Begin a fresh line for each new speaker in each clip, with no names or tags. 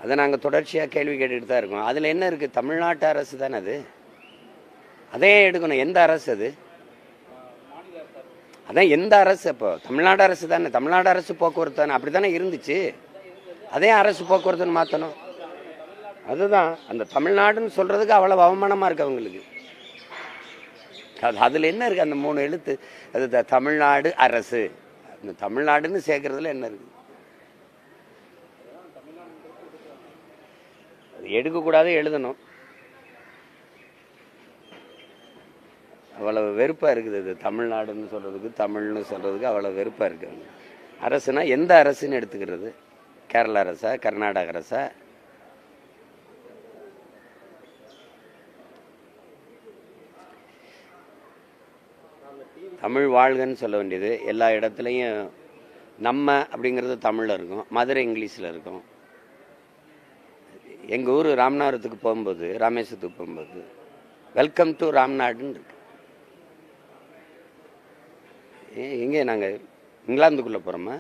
அதை நாங்கள் தொடர்ச்சியாக கேள்வி கேட்டுக்கிட்டு தான் இருக்கோம். அதில் என்ன இருக்குது? தமிழ்நாட்டு அரசு தானே அது, அதே எடுக்கணும். எந்த அரசு அது? அதான் எந்த அரசு? அப்போ தமிழ்நாடு அரசு தானே, தமிழ்நாடு அரசு போக்குவரத்து தானே, அப்படி தானே இருந்துச்சு. அதே அரசு போக்குவரத்துன்னு மாற்றணும். அதுதான் அந்த தமிழ்நாடுன்னு சொல்கிறதுக்கு அவ்வளோ அவமானமாக இருக்குது அவங்களுக்கு. அதில் என்ன இருக்குது? அந்த 3 எழுத்து, அது தமிழ்நாடு அரசு. அந்த தமிழ்நாடுன்னு சேர்க்கறதுல என்ன இருக்குது? அது எடுக்கக்கூடாது, எழுதணும். அவ்வளவு வெறுப்பாக இருக்குது. அது தமிழ்நாடுன்னு சொல்கிறதுக்கு, தமிழ்னு சொல்கிறதுக்கு அவ்வளோ வெறுப்பாக இருக்குது. அரசுனா எந்த அரசுன்னு எடுத்துக்கிறது? கேரளா அரசா, கர்நாடக அரசா? தமிழ் வாழ்கன்னு சொல்ல வேண்டியது. எல்லா இடத்துலையும் நம்ம அப்படிங்கிறது தமிழில் இருக்கும், மதுரை இங்கிலீஷில் இருக்கும். எங்கள் ஊர் ராமநாதத்துக்கு போகும்போது, ராமேஸ்வரத்துக்கு போகும்போது வெல்கம் டு ராம்நாடுன்னு இருக்கு. எங்கே நாங்கள் இங்கிலாந்துக்குள்ளே போகிறோமா?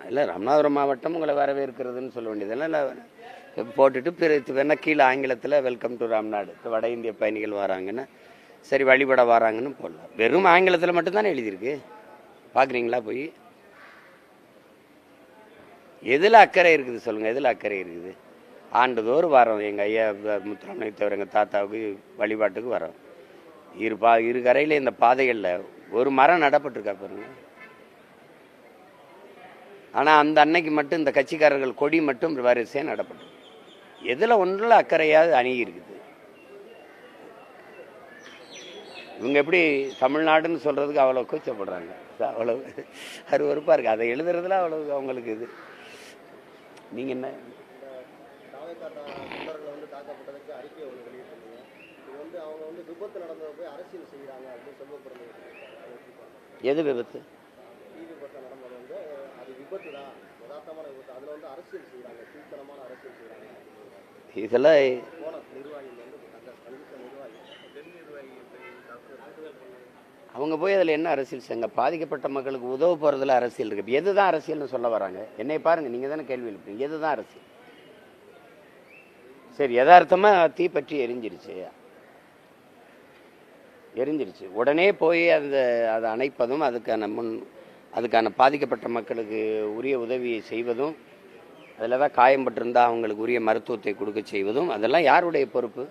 இல்லை, ராமநாதபுரம் மாவட்டம் உங்களை வரவேற்கிறதுன்னு சொல்ல வேண்டியதெல்லாம் இல்லை. போட்டுட்டு பிறகு வேணால் கீழே ஆங்கிலத்தில் வெல்கம் டு ராம்நாடு, வட இந்திய பயணிகள் வராங்கன்னா சரி வழிபட வராங்கன்னு போடலாம். வெறும் ஆங்கிலத்தில் மட்டும்தானே எழுதியிருக்கு. பார்க்குறீங்களா போய்? எதில் அக்கறை இருக்குது சொல்லுங்கள்? எதில் அக்கறை இருக்குது? ஆண்டுதோறும் வரோம். எங்கள் ஐயா முத்துராமனை தவிர எங்கள் தாத்தாவுக்கு வழிபாட்டுக்கு வரோம். இரு கரையில் இந்த பாதைகளில் ஒரு மரம் நடப்பட்டிருக்கா பாருங்க. ஆனால் அந்த அன்னைக்கு மட்டும் இந்த கட்சிக்காரர்கள் கொடி மட்டும் வரிசையாக நடப்பட்டு. எதில் ஒன்றில் அக்கறையாவது அணுகி இருக்குது. இவங்க எப்படி தமிழ்நாடுன்னு சொல்கிறதுக்கு அவ்வளோ கூச்சப்படுறாங்க. அவ்வளோ அருவருப்பாக இருக்குது. அதை எழுதுறதுல அவ்வளோ அவங்களுக்கு இது. நீங்கள் என்ன எது விபத்து? இதெல்லாம் அவங்க போய் அதில் என்ன அரசியல் செய்யுங்க? பாதிக்கப்பட்ட மக்களுக்கு உதவ போகிறதுல அரசியல் இருக்குது. எதுதான் அரசியல்னு சொல்ல வராங்க? என்னை பாருங்கள், நீங்கள் தானே கேள்வி எழுப்புறீங்க. எதுதான் அரசியல்? சரி, யதார்த்தமாக தீப்பற்றி எரிஞ்சிருச்சு. உடனே போய் அதை அணைப்பதும், அதுக்கான பாதிக்கப்பட்ட மக்களுக்கு உரிய உதவியை செய்வதும், அதில் தான் காயம்பட்டிருந்தால் அவங்களுக்கு உரிய மருத்துவத்தை கொடுக்க செய்வதும், அதெல்லாம் யாருடைய பொறுப்பு?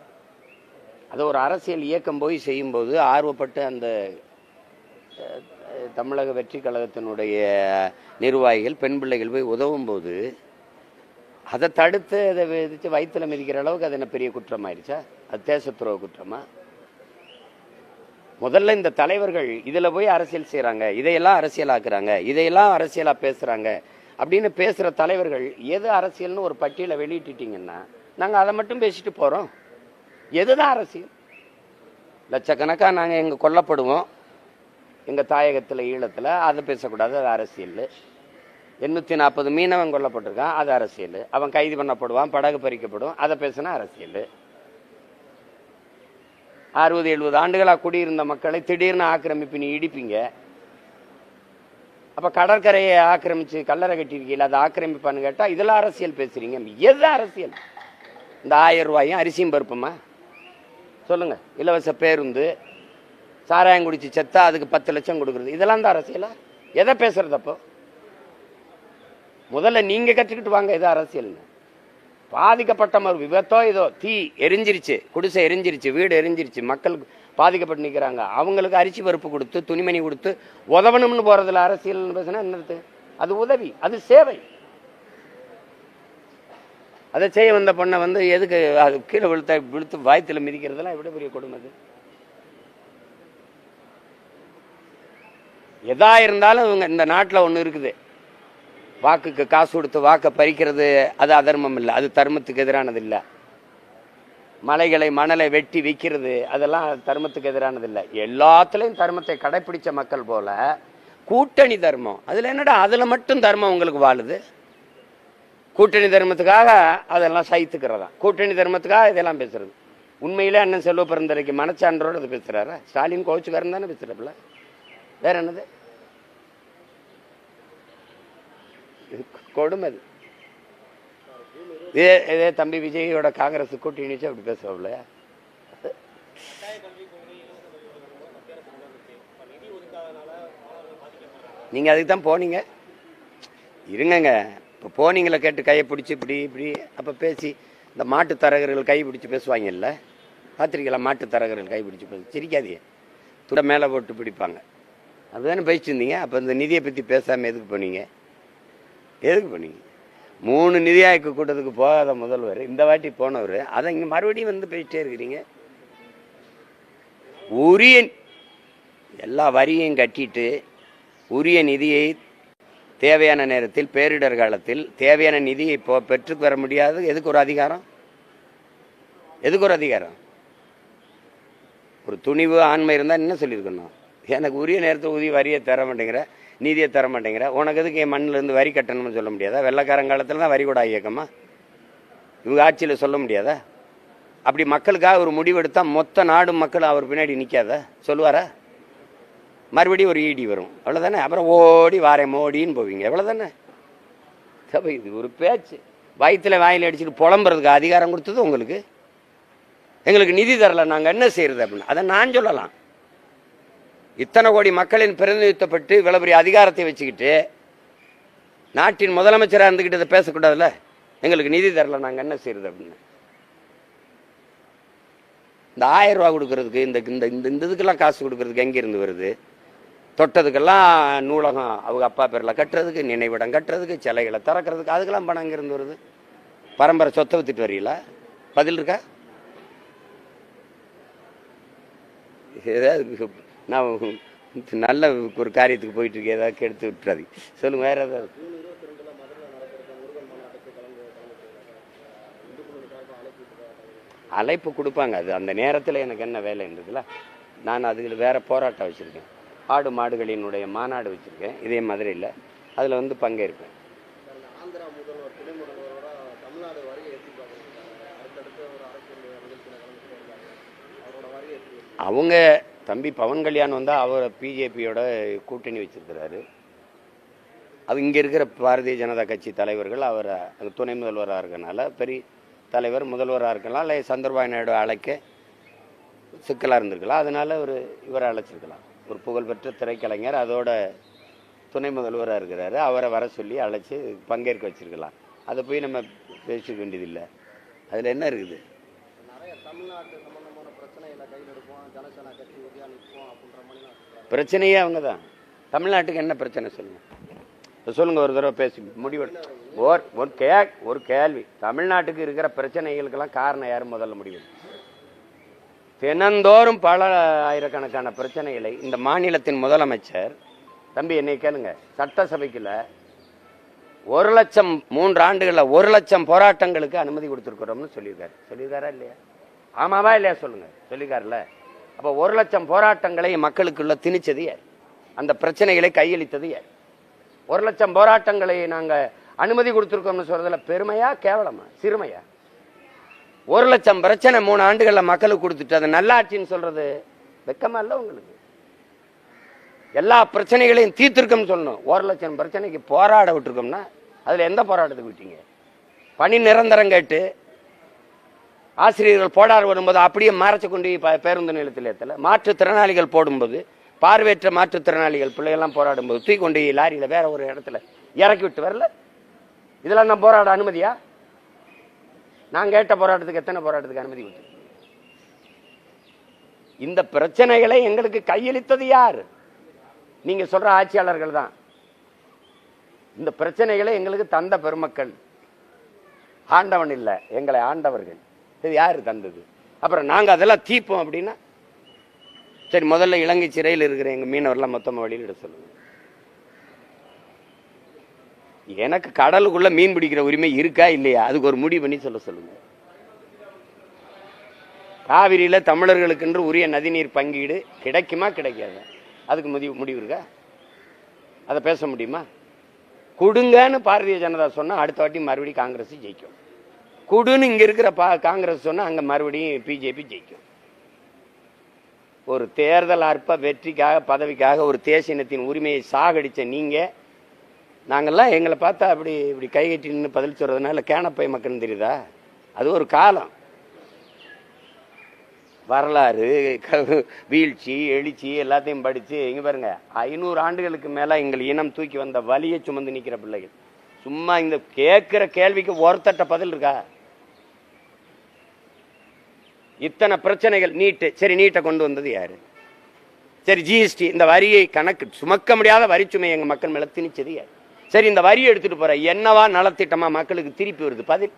அதை ஒரு அரசியல் இயக்கம் போய் செய்யும்போது ஆர்வப்பட்டு அந்த தமிழக வெற்றி கழகத்தினுடைய நிர்வாகிகள், பெண் பிள்ளைகள் போய் உதவும் போது அதை தடுத்து அதை விதித்து வயிற்றுல மிதிக்கிற அளவுக்கு அது என்ன பெரிய குற்றம் ஆயிடுச்சா? அது தேச துரோக குற்றமா? முதல்ல இந்த தலைவர்கள் இதில் போய் அரசியல் செய்கிறாங்க, இதையெல்லாம் அரசியலாக்குறாங்க, இதையெல்லாம் அரசியலாக பேசுகிறாங்க அப்படின்னு பேசுகிற தலைவர்கள் எது அரசியல்னு ஒரு பட்டியலை வெளியிட்டுட்டீங்கன்னா நாங்கள் அதை மட்டும் பேசிட்டு போகிறோம். எதுதான் அரசியல்? லட்சக்கணக்காக நாங்கள் எங்கே கொல்லப்படுவோம், எங்கள் தாயகத்தில் ஈழத்தில், அதை பேசக்கூடாது, அது அரசியல். 840 மீனவன் கொல்லப்பட்டிருக்கான், அது அரசியல். அவன் கைது பண்ணப்படுவான், படகு பறிக்கப்படும், அதை பேசினா அரசியல். 60-70 ஆண்டுகளாக குடியிருந்த மக்களை திடீர்னு ஆக்கிரமிப்பு நீ இடிப்பீங்க. அப்போ கடற்கரையை ஆக்கிரமிச்சு கல்லறை கட்டியிருக்கீங்களா, அதை ஆக்கிரமிப்பான்னு கேட்டால் இதெல்லாம் அரசியல் பேசுறீங்க. எதுதான் அரசியல்? இந்த 1000 ரூபாயும் அரிசியும் பருப்புமா சொல்லுங்க? இலவச பேருந்து, சாராயம் குடிச்சு செத்தா அதுக்கு 10 லட்சம் கொடுக்குறது, இதெல்லாம் தான் அரசியலா? எதை பேசுறது? அப்போ முதல்ல நீங்க கற்றுக்கிட்டு வாங்க எது அரசியல்னு. பாதிக்கப்பட்ட விபத்தோ ஏதோ தீ எரிஞ்சிருச்சு, குடிசை எரிஞ்சிருச்சு, வீடு எரிஞ்சிருச்சு, மக்கள் பாதிக்கப்பட்டு நிற்கிறாங்க, அவங்களுக்கு அரிசி பருப்பு கொடுத்து துணிமணி கொடுத்து உதவணும்னு போறதுல அரசியல் பேசுனா என்னது? அது உதவி, அது சேவை. அதை செய்ய வந்த பொண்ணை எதுக்கு அது கீழே விழுத்து வாய்த்துல மிதிக்கிறதுலாம் எவ்வளவு பெரிய கொடுமை. அது எதா இருந்தாலும் இவங்க இந்த நாட்டில் ஒன்று இருக்குது, வாக்குக்கு காசு கொடுத்து வாக்கை பறிக்கிறது, அது அதர்மம் இல்லை, அது தர்மத்துக்கு எதிரானது இல்லை. மலைகளை வெட்டி விற்கிறது, அதெல்லாம் தர்மத்துக்கு எதிரானது இல்லை. எல்லாத்துலேயும் தர்மத்தை கடைப்பிடிச்ச மக்கள் போல கூட்டணி தர்மம், அதில் என்னடா அதில் மட்டும் தர்மம் உங்களுக்கு வாழுது? கூட்டணி தர்மத்துக்காக அதெல்லாம் சைத்துக்கிறதா? கூட்டணி தர்மத்துக்காக இதெல்லாம் பேசுறது? உண்மையிலே அண்ணன் செல்வ பிறந்தரைக்கு மனச்சான்றோடு அது பேசுறாரா? ஸ்டாலின் கோச்சுக்காரன் தானே பேசுறப்பல. வேற என்னது கொடுமை? இதே தம்பி விஜயோட காங்கிரஸ் கூட்டணி வச்சு அப்படி பேசுவாப்ல. நீங்க அதுக்கு தான் போனீங்க. இருங்கங்க, இப்போ போனீங்களே கேட்டு கையை பிடிச்சி இப்படி இப்படி அப்போ பேசி இந்த மாட்டு தரகர்கள் கை பிடிச்சி பேசுவாங்கல்ல, பார்த்துருக்கீங்களா? மாட்டு தரகர்கள் கை பிடிச்சி பேச சிரிக்காதீங்க, துட மேலே போட்டு பிடிப்பாங்க. அதுதானே பேசிட்டு இருந்தீங்க. அப்போ இந்த நிதியை பற்றி பேசாமல் எதுக்கு போனீங்க? எதுக்கு போனீங்க? 3 நிதி ஆய்வு கூட்டத்துக்கு போகாத முதல்வர் இந்த வாட்டி போனவர், அதை இங்கே மறுபடியும் வந்து பேசிட்டே இருக்கிறீங்க. உரிய எல்லா வரியும் கட்டிட்டு உரிய நிதியை தேவையான நேரத்தில் பேரிடர் காலத்தில் தேவையான நிதியை இப்போ பெற்று பெற முடியாது. எதுக்கு ஒரு அதிகாரம்? எதுக்கு ஒரு அதிகாரம்? ஒரு துணிவு ஆண்மை இருந்தால் என்ன சொல்லியிருக்கணும்? எனக்கு உரிய நேரத்தில் உதவி வரியை தர மாட்டேங்கிற, நீதியை தர மாட்டேங்கிற, உனக்கு எதுக்கு என் மண்ணில் இருந்து வரி கட்டணும்னு சொல்ல முடியாதா? வெள்ளக்காரங்காலத்தில் தான் வரி கூட இயக்கமா இவங்க ஆட்சியில் சொல்ல முடியாதா? அப்படி மக்களுக்காக ஒரு முடிவெடுத்தா மொத்த நாடும் மக்கள் அவர் பின்னாடி நிற்காத சொல்லுவாரா? மறுபடியும் ஒரு ஈடி வரும், அவ்வளோதானே. அப்புறம் ஓடி வாரேன் மோடின்னு போவீங்க, எவ்வளோதானே. இது ஒரு பேச்சு. வயிற்றுல வாயில் அடிச்சுட்டு புலம்புறதுக்கு அதிகாரம் கொடுத்தது உங்களுக்கு. எங்களுக்கு நிதி தரல, நாங்கள் என்ன செய்யறது அப்படின்னு அதை நான் சொல்லலாம். இத்தனை கோடி மக்களின் பிரதிநிதித்துவப்பட்டு இவ்வளவு பெரிய அதிகாரத்தை வச்சுக்கிட்டு நாட்டின் முதலமைச்சராக இருந்துக்கிட்டு இதை பேசக்கூடாதுல்ல. எங்களுக்கு நிதி தரல, நாங்கள் என்ன செய்யறது அப்படின்னு. இந்த 1000 ரூபா கொடுக்கறதுக்கு இந்த இதுக்கெல்லாம் காசு கொடுக்கறதுக்கு எங்கேருந்து வருது? தொட்டதுக்கெல்லாம் நூலகம் அவங்க அப்பா பேரில் கட்டுறதுக்கு, நினைவிடம் கட்டுறதுக்கு, சிலைகளை திறக்கிறதுக்கு, அதுக்கெல்லாம் பணம் எங்கேருந்து வருது? பரம்பரை சொத்தை வித்துட்டு வரீங்களா? பதில் இருக்கா? ஏதாவது நான் நல்ல ஒரு காரியத்துக்கு போயிட்டு இருக்கேன், ஏதாவது கெடுத்து விட்டுறாது. சொல்லுங்க, வேற ஏதாவது. அழைப்பு கொடுப்பாங்க, அது அந்த நேரத்தில் எனக்கு என்ன வேலைன்றதுல நான் அதுக்கு வேற போராட்டம் வச்சுருக்கேன். ஆடு மாடுகளினுடைய மாநாடு வச்சுருக்கேன் இதே மதுரையில், அதில் வந்து பங்கேற்பேன். அவங்க தம்பி பவன் கல்யாண் வந்தால் அவர் பிஜேபியோட கூட்டணி வச்சிருக்கிறாரு. அது இங்கே இருக்கிற பாரதிய ஜனதா கட்சி தலைவர்கள் அவரை துணை முதல்வராக இருக்கனால, பெரிய தலைவர் முதல்வராக இருக்கலாம், இல்லை சந்திரபாபு நாயுடு அழைக்க சிக்கலாக இருந்திருக்கலாம், அதனால இவரை அழைச்சிருக்கலாம். ஒரு புகழ்பெற்ற திரைக்கலைஞர் அதோட துணை முதல்வராக இருக்கிறாரு, அவரை வர சொல்லி அழைச்சி பங்கேற்க வச்சிருக்கலாம். அதை போய் நம்ம பேசிக்க வேண்டியதில்லை. அதில் என்ன இருக்குது? பிரச்சனையே அவங்க தான். தமிழ்நாட்டுக்கு என்ன பிரச்சனை சொல்லுங்க, சொல்லுங்க, ஒரு தடவை பேசி முடிவெடு. ஒரு கேள்வி, தமிழ்நாட்டுக்கு இருக்கிற பிரச்சனைகளுக்கெல்லாம் காரணம் யாரும் முதல்ல முடிவு? தினந்தோறும் பல ஆயிரக்கணக்கான பிரச்சனைகளை இந்த மாநிலத்தின் முதலமைச்சர், தம்பி என்னை கேளுங்க, சட்டசபைக்குள்ள 1 லட்சம் 3 ஆண்டுகளில் 1 லட்சம் போராட்டங்களுக்கு அனுமதி கொடுத்துருக்குறோம்னு சொல்லியிருக்காரா இல்லையா? ஆமாவா இல்லையா சொல்லுங்க, சொல்லியிருக்காருல்ல. அப்போ 1 லட்சம் போராட்டங்களை மக்களுக்குள்ள திணிச்சது யார்? அந்த பிரச்சனைகளை கையளித்தது யார்? 1 லட்சம் போராட்டங்களை நாங்கள் அனுமதி கொடுத்துருக்கோம்னு சொல்றதுல பெருமையா கேவலமா சிறுமையா? 1 லட்சம் பிரச்சனை 3 ஆண்டுகளில் மக்களுக்கு கொடுத்துட்டு அதை நல்லாட்சின்னு சொல்றது வெக்கமா இல்லை உங்களுக்கு? எல்லா பிரச்சனைகளையும் தீர்த்திருக்கோம்னு சொல்லணும். 1 லட்சம் பிரச்சனைக்கு போராட விட்டுருக்கோம்னா அதில் எந்த போராட்டத்துக்கு விட்டீங்க? பணி நிரந்தரம் கேட்டு ஆசிரியர்கள் போராட வரும்போது அப்படியே மறைச்சு கொண்டு பேருந்து நிலையத்தில் ஏற்றல, மாற்றுத்திறனாளிகள் போடும்போது, பார்வையற்ற மாற்றுத்திறனாளிகள் பிள்ளைகள்லாம் போராடும்போது தூக்கி கொண்டு லாரியில் வேற ஒரு இடத்துல இறக்கி விட்டு வரல. இதெல்லாம் நான் போராட அனுமதியா? நான் கேட்ட போராட்டத்துக்கு எத்தனை போராட்டத்துக்கு அனுமதி கொடுத்து? இந்த பிரச்சனைகளை எங்களுக்கு கையளித்தது யார்? நீங்க சொல்ற ஆட்சியாளர்கள் தான். இந்த பிரச்சனைகளை எங்களுக்கு தந்த பெருமக்கள், ஆண்டவன் இல்லை, எங்களை ஆண்டவர்கள். இது யாரு தந்தது? அப்புறம் நாங்க அதெல்லாம் தீப்போம் அப்படின்னா சரி, முதல்ல இலங்கை சிறையில் இருக்கிற எங்க மீனவர்லாம் மொத்தமா வெளியிட சொல்லுங்க. எனக்கு கடலுக்குள்ள மீன் பிடிக்கிற உரிமை இருக்கா இல்லையா அதுக்கு ஒரு முடிவு பண்ணி சொல்லுங்க. காவிரியில தமிழர்களுக்கு உரிய நதிநீர் பங்கீடு கிடைக்குமா கிடைக்காது? அதுக்கு முடிவு இருக்கா? அதை பேச முடியுமா? கொடுங்கன்னு பாரதிய ஜனதா சொன்னா அடுத்த வாட்டி மறுபடியும் காங்கிரஸ் ஜெயிக்கும். கொடுன்னு இங்க இருக்கிற காங்கிரஸ் சொன்னா அங்க மறுபடியும் பிஜேபி ஜெயிக்கும். ஒரு தேர்தல் அற்ப வெற்றிக்காக பதவிக்காக ஒரு தேசியத்தின் உரிமையை சாகடிச்ச நீங்க, நாங்கள்லாம் எங்களை பார்த்தா அப்படி இப்படி கை கட்டி நின்று பதில் சொல்றதுனால கேனப்பை மக்கள் தெரியுதா? அது ஒரு காலம். வரலாறு, வீழ்ச்சி, எழுச்சி எல்லாத்தையும் படிச்சு இங்க பாருங்க, 500 ஆண்டுகளுக்கு மேல எங்கள் இனம் தூக்கி வந்த வலியை சுமந்து நிற்கிற பிள்ளைகள். சும்மா இந்த கேட்கிற கேள்விக்கு ஒருத்தட்ட பதில் இருக்கா? இத்தனை பிரச்சனைகள். நீட்டு, சரி நீட்டை கொண்டு வந்தது யாரு? சரி ஜிஎஸ்டி, இந்த வரியை கணக்கு சுமக்க முடியாத வரிச்சுமை எங்க மக்கள் மேல திணிச்சது யாரு? சரி இந்த வரியை எடுத்துட்டு போற என்னவா நலத்திட்டமா மக்களுக்கு திருப்பி வருது பதில்?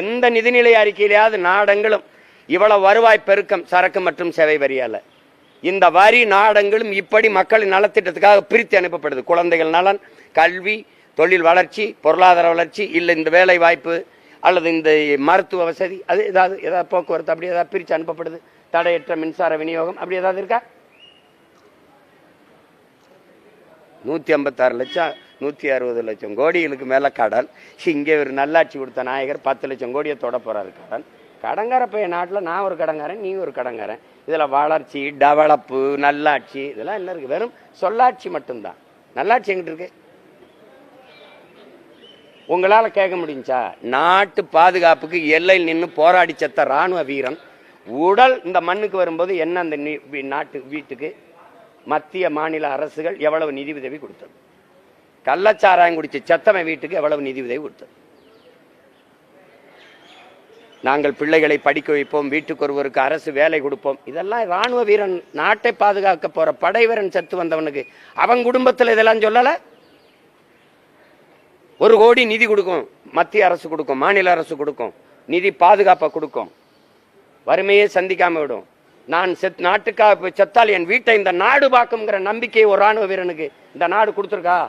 எந்த நிதிநிலை அறிக்கையிலேயாவது நாடங்களும் இவ்வளவு வருவாய் பெருக்கம் சரக்கு மற்றும் சேவை வரியால இந்த வரி நாடங்களும் இப்படி மக்களின் நலத்திட்டத்துக்காக பிரித்து அனுப்பப்படுது. குழந்தைகள் நலன், கல்வி, தொழில் வளர்ச்சி, பொருளாதார வளர்ச்சி, இல்லை இந்த வேலை வாய்ப்பு அல்லது இந்த மருத்துவ வசதி, அது ஏதாவது போக்குவரத்து அப்படி ஏதாவது பிரித்து அனுப்பப்படுது. தடையற்ற மின்சார விநியோகம் அப்படி ஏதாவது இருக்கா? 156 லட்சம் 160 லட்சம் கோடிகளுக்கு மேல கடன். இங்கே ஒரு நல்லாட்சி கொடுத்த நாயகர் 10 லட்சம் கோடியை தொட போறாரு கடன். கடங்கார பைய நாட்டில் நான் ஒரு கடங்காரன், நீ ஒரு கடங்காரன். இதுல வளர்ச்சி, டெவலப்பு, நல்லாட்சி இதெல்லாம் என்ன இருக்கு? வெறும் சொல்லாட்சி மட்டும்தான். நல்லாட்சி எங்கிட்டு இருக்கு? உங்களால கேட்க முடிஞ்சா? நாட்டு பாதுகாப்புக்கு எல்லையில் நின்று போராடி செத்த ராணுவ வீரன் உடல் இந்த மண்ணுக்கு வரும்போது என்ன அந்த நாட்டு வீட்டுக்கு மத்திய மாநில அரசுகள் எவ்வளவு நிதி உதவி கொடுத்தது? கள்ளச்சாராயம் குடிச்ச செத்தவன் வீட்டுக்கு எவ்வளவு நிதி உதவி கொடுத்தது? நாங்கள் பிள்ளைகளை படிக்க வைப்போம், வீட்டுக்கு ஒருவருக்கு அரசு வேலை கொடுப்போம். இதெல்லாம் ராணுவ வீரன், நாட்டை பாதுகாக்க போற படைவீரன் செத்து வந்தவனுக்கு அவன் குடும்பத்தில் இதெல்லாம் சொல்லல. 1 கோடி நிதி கொடுக்கும், மத்திய அரசு கொடுக்கும், மாநில அரசு கொடுக்கும், நிதி பாதுகாப்பை கொடுக்கும், வறுமையே சந்திக்காம விடும். நான் நாட்டுக்காக செத்தால் என் வீட்டை இந்த நாடு பார்க்குங்கிற நம்பிக்கையை ஒரு ராணுவ வீரனுக்கு இந்த நாடு கொடுத்துருக்கா?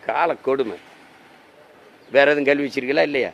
கால கொடுமை. வேற எதுவும் கேள்வி வச்சிருக்கீங்களா? இல்லையா?